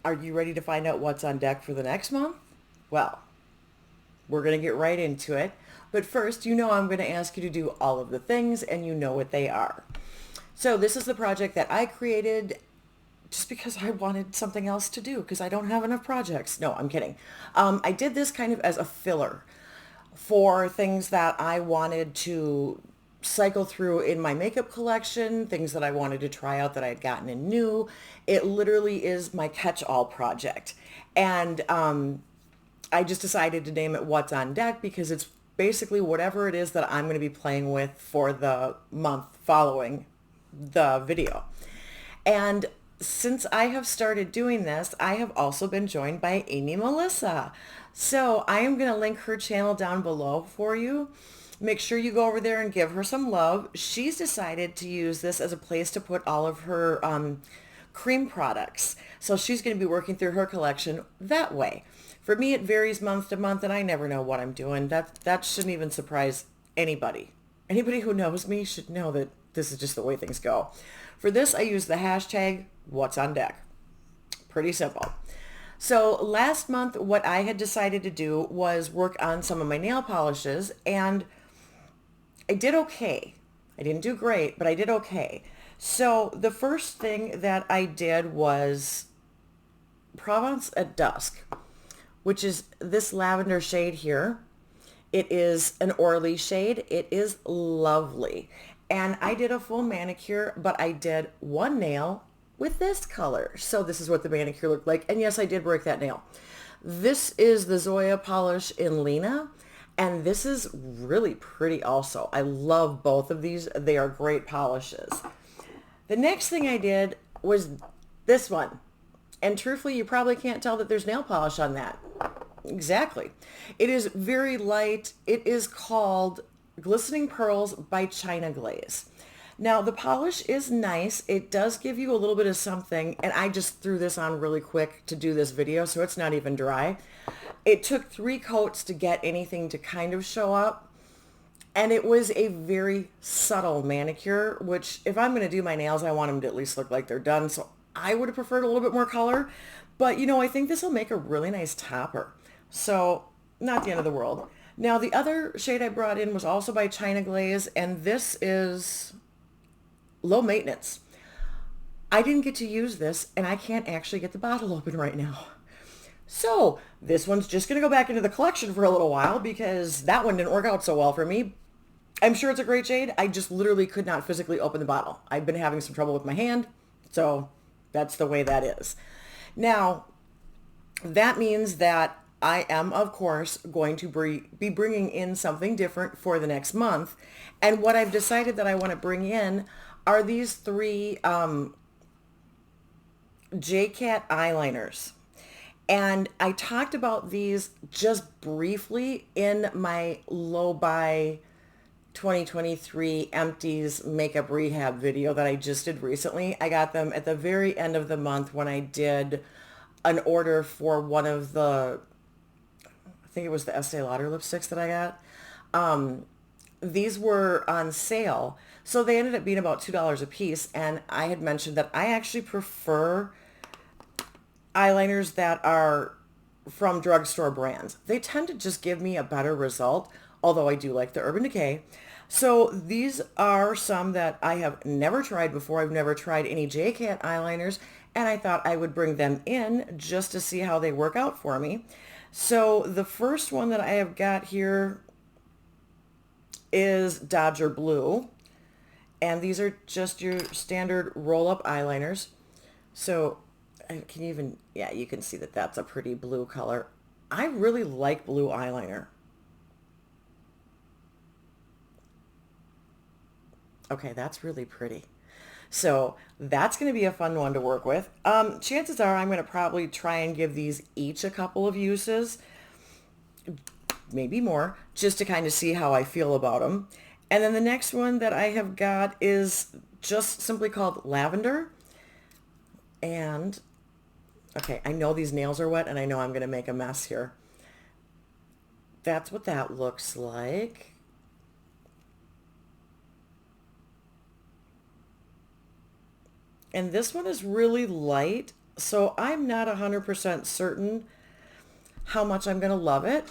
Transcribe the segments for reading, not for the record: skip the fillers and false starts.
Are you ready to find out what's on deck for the next month? Well, we're going to get right into it. But first, you know I'm going to ask you to do all of the things, and you know what they are. So this is the project that I created just because I wanted something else to do because I don't have enough projects. No, I'm kidding. I did this kind of as a filler for things that I wanted to cycle through in my makeup collection, things that I wanted to try out that I had gotten in new. It literally is my catch-all project. And I just decided to name it What's on Deck because it's basically whatever it is that I'm going to be playing with for the month following the video. And since I have started doing this, I have also been joined by Amy Melissa. So I am going to link her channel down below for you. Make sure you go over there and give her some love. She's decided to use this as a place to put all of her cream products. So she's going to be working through her collection that way. For me, it varies month to month, and I never know what I'm doing. That shouldn't even surprise anybody. Anybody who knows me should know that this is just the way things go. For this, I use the hashtag What's on Deck. Pretty simple. So last month, what I had decided to do was work on some of my nail polishes, and I did okay. I didn't do great, but I did okay. So the first thing that I did was Provence at Dusk, which is this lavender shade here. It is an Orly shade. It is lovely. And I did a full manicure, but I did one nail with this color. So this is what the manicure looked like. And yes, I did break that nail. This is the Zoya polish in Lena. And this is really pretty also. I love both of these. They are great polishes. The next thing I did was this one. And truthfully, you probably can't tell that there's nail polish on that. Exactly. It is very light. It is called Glistening Pearls by China Glaze. Now, the polish is nice. It does give you a little bit of something, and I just threw this on really quick to do this video, so it's not even dry. It took 3 coats to get anything to kind of show up, and it was a very subtle manicure, which if I'm going to do my nails, I want them to at least look like they're done, so I would have preferred a little bit more color, but I think this will make a really nice topper. So, not the end of the world. Now, the other shade I brought in was also by China Glaze, and this is Low Maintenance. I didn't get to use this, and I can't actually get the bottle open right now. So, this one's just going to go back into the collection for a little while because that one didn't work out so well for me. I'm sure it's a great shade. I just literally could not physically open the bottle. I've been having some trouble with my hand, so that's the way that is. Now, that means that I am, of course, going to be bringing in something different for the next month. And what I've decided that I want to bring in are these 3 J-Cat eyeliners. And I talked about these just briefly in my Low Buy 2023 Empties Makeup Rehab video that I just did recently. I got them at the very end of the month when I did an order for one of the, I think it was the Estee Lauder lipsticks that I got. These were on sale, so they ended up being about $2 a piece, and I had mentioned that I actually prefer eyeliners that are from drugstore brands. They tend to just give me a better result, although I do like the Urban Decay. So these are some that I have never tried before. I've never tried any J-Cat eyeliners, and I thought I would bring them in just to see how they work out for me. So the first one that I have got here is Dodger Blue, and these are just your standard roll-up eyeliners. So can you even, yeah, you can see that that's a pretty blue color. I really like blue eyeliner. Okay, that's really pretty. So that's going to be a fun one to work with. Chances are I'm going to probably try and give these each a couple of uses, maybe more, just to kind of see how I feel about them. And then the next one that I have got is just simply called Lavender. And, okay, I know these nails are wet and I know I'm going to make a mess here. That's what that looks like. And this one is really light. So I'm not 100% certain how much I'm going to love it,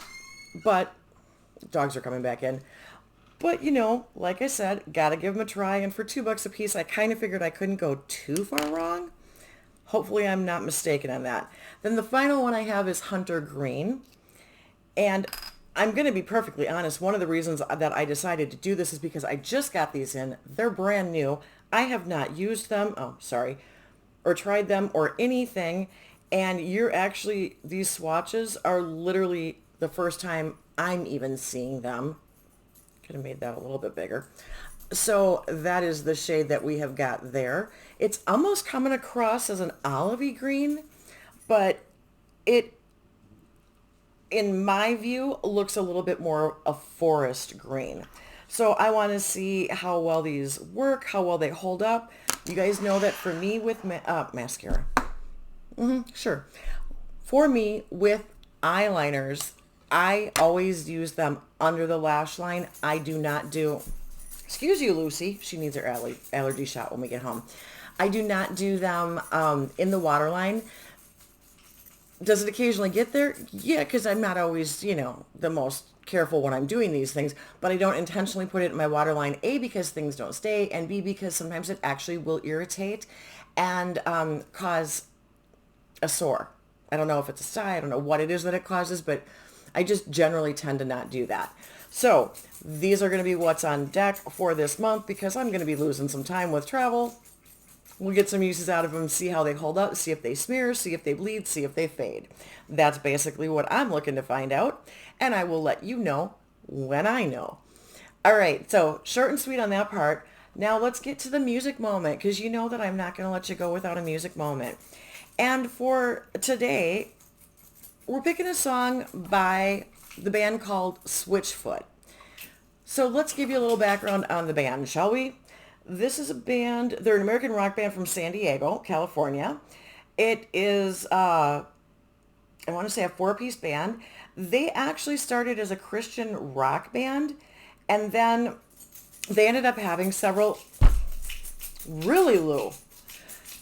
but dogs are coming back in. But like I said, gotta give them a try. And for $2 a piece, I kind of figured I couldn't go too far wrong. Hopefully I'm not mistaken on that. Then the final one I have is Hunter Green. And I'm going to be perfectly honest. One of the reasons that I decided to do this is because I just got these in. They're brand new. I have not used them. Oh, sorry. Or tried them or anything. And these swatches are literally the first time I'm even seeing them. Could have made that a little bit bigger. So that is the shade that we have got there. It's almost coming across as an olivey green, but it, in my view, looks a little bit more a forest green. So I want to see how well these work, how well they hold up. You guys know that for me with mascara, sure. For me with eyeliners, I always use them under the lash line. I do not do, excuse you, Lucy. She needs her allergy shot when we get home. I do not do them in the waterline. Does it occasionally get there? Yeah, because I'm not always, the most careful when I'm doing these things, but I don't intentionally put it in my waterline, A, because things don't stay, and B, because sometimes it actually will irritate and cause a sore. I don't know if it's a sty, I don't know what it is that it causes, but I just generally tend to not do that. So these are going to be what's on deck for this month because I'm going to be losing some time with travel. We'll get some uses out of them, see how they hold up, see if they smear, see if they bleed, see if they fade. That's basically what I'm looking to find out, and I will let you know when I know. All right, so short and sweet on that part. Now let's get to the music moment because you know that I'm not going to let you go without a music moment. And for today, we're picking a song by the band called Switchfoot. So let's give you a little background on the band, shall we? This is a band, they're an American rock band from San Diego, California. It is, I want to say a four-piece band. They actually started as a Christian rock band, and then they ended up having several, really, Lou.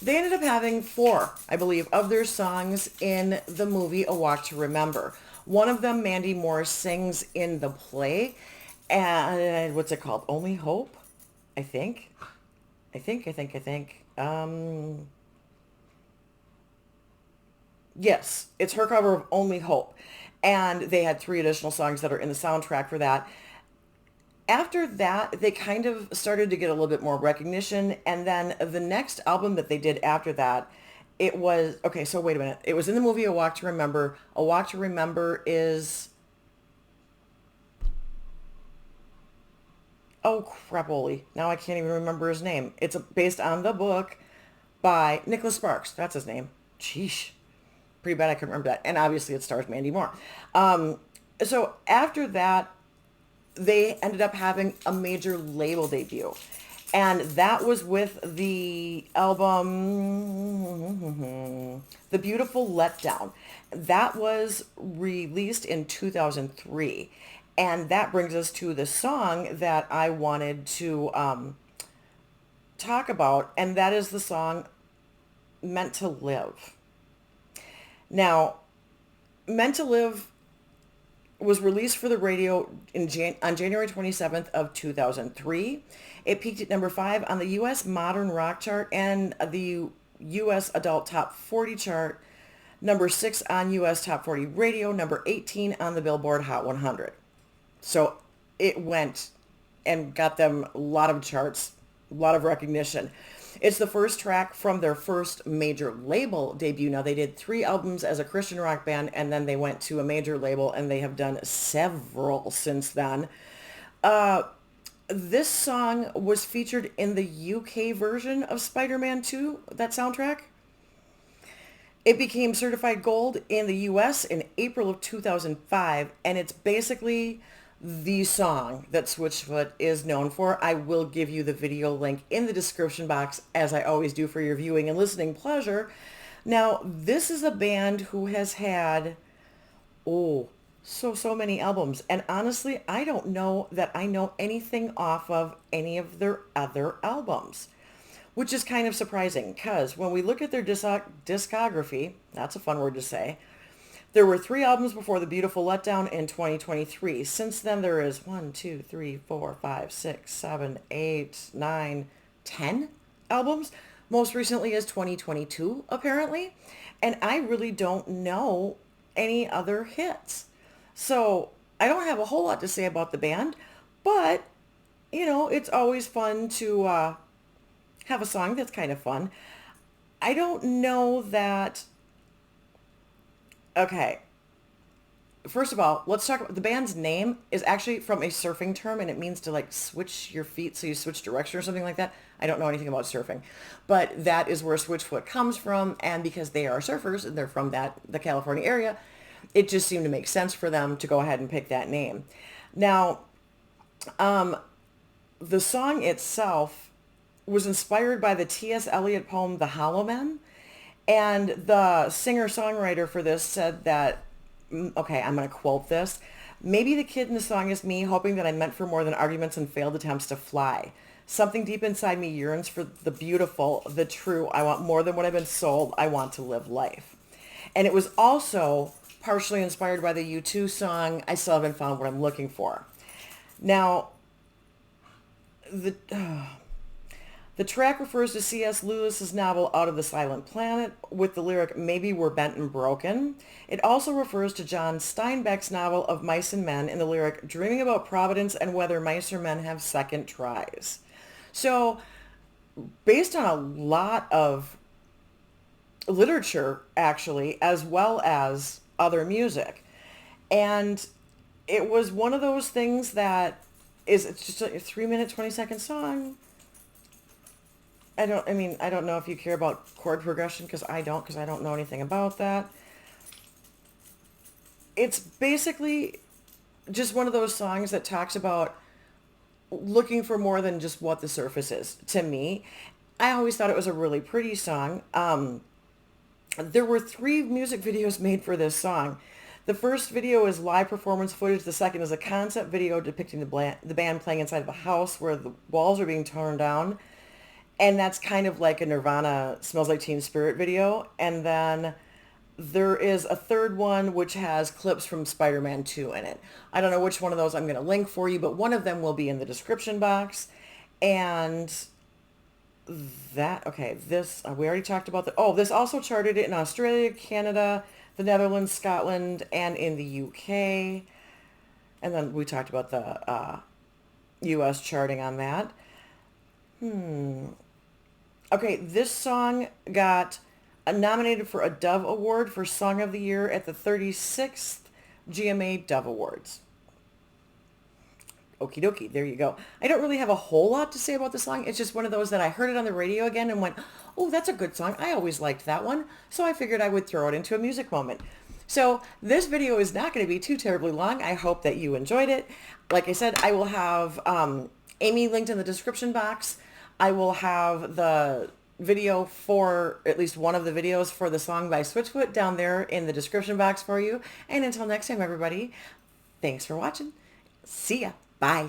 They ended up having four, I believe, of their songs in the movie A Walk to Remember. One of them, Mandy Moore, sings in the play, and what's it called? Only Hope? I think. Yes, it's her cover of Only Hope. And they had three additional songs that are in the soundtrack for that. After that, they kind of started to get a little bit more recognition. And then the next album that they did after that, it was, okay, so wait a minute. It was in the movie A Walk to Remember. A Walk to Remember is, oh crapoli, now I can't even remember his name. It's based on the book by Nicholas Sparks. That's his name. Sheesh. Pretty bad I couldn't remember that. And obviously it stars Mandy Moore. So after that, they ended up having a major label debut. And that was with the album, The Beautiful Letdown. That was released in 2003. And that brings us to the song that I wanted to talk about. And that is the song Meant to Live. Now, Meant to Live was released for the radio on January 27th of 2003. It peaked at number 5 on the U.S. Modern Rock chart and the U.S. Adult Top 40 chart, number 6 on U.S. Top 40 radio, number 18 on the Billboard Hot 100. So it went and got them a lot of charts, a lot of recognition. It's the first track from their first major label debut. Now, they did 3 albums as a Christian rock band, and then they went to a major label, and they have done several since then. This song was featured in the UK version of Spider-Man 2, that soundtrack. It became certified gold in the US in April of 2005, and it's basically the song that Switchfoot is known for. I will give you the video link in the description box, as I always do for your viewing and listening pleasure. Now, this is a band who has had, so many albums. And honestly, I don't know that I know anything off of any of their other albums. which is kind of surprising because when we look at their discography, that's a fun word to say, there were 3 albums before The Beautiful Letdown in 2023. Since then, there is 1, 2, 3, 4, 5, 6, 7, 8, 9, 10 albums. Most recently is 2022, apparently. And I really don't know any other hits. So I don't have a whole lot to say about the band, but, it's always fun to have a song that's kind of fun. I don't know that... Okay, first of all, let's talk about the band's name is actually from a surfing term, and it means to like switch your feet so you switch direction or something like that. I don't know anything about surfing, but that is where Switchfoot comes from, and because they are surfers and they're from the California area, it just seemed to make sense for them to go ahead and pick that name. Now, the song itself was inspired by the T.S. Eliot poem The Hollow Men. And the singer-songwriter for this said that, okay, I'm going to quote this. Maybe the kid in the song is me, hoping that I'm meant for more than arguments and failed attempts to fly. Something deep inside me yearns for the beautiful, the true. I want more than what I've been sold. I want to live life. And it was also partially inspired by the U2 song, I Still Haven't Found What I'm Looking For. Now, the track refers to C.S. Lewis's novel Out of the Silent Planet with the lyric, maybe we're bent and broken. It also refers to John Steinbeck's novel of Mice and Men in the lyric, dreaming about Providence and whether mice or men have second tries. So based on a lot of literature, actually, as well as other music. And it was one of those things that it's just a 3-minute, 20-second song. I don't know if you care about chord progression because I don't know anything about that. It's basically just one of those songs that talks about looking for more than just what the surface is. To me, I always thought it was a really pretty song. There were 3 music videos made for this song. The first video is live performance footage. The second is a concept video depicting the band playing inside of a house where the walls are being torn down. And that's kind of like a Nirvana Smells Like Teen Spirit video. And then there is a third one which has clips from Spider-Man 2 in it. I don't know which one of those I'm going to link for you, but one of them will be in the description box. And this, we already talked about that. Oh, this also charted it in Australia, Canada, the Netherlands, Scotland, and in the UK. And then we talked about the US charting on that. Okay, this song got nominated for a Dove Award for Song of the Year at the 36th GMA Dove Awards. Okie dokie, there you go. I don't really have a whole lot to say about the song. It's just one of those that I heard it on the radio again and went, oh, that's a good song. I always liked that one. So I figured I would throw it into a music moment. So this video is not going to be too terribly long. I hope that you enjoyed it. Like I said, I will have Amy linked in the description box. I will have the video for at least one of the videos for the song by Switchfoot down there in the description box for you. And until next time, everybody, thanks for watching. See ya. Bye.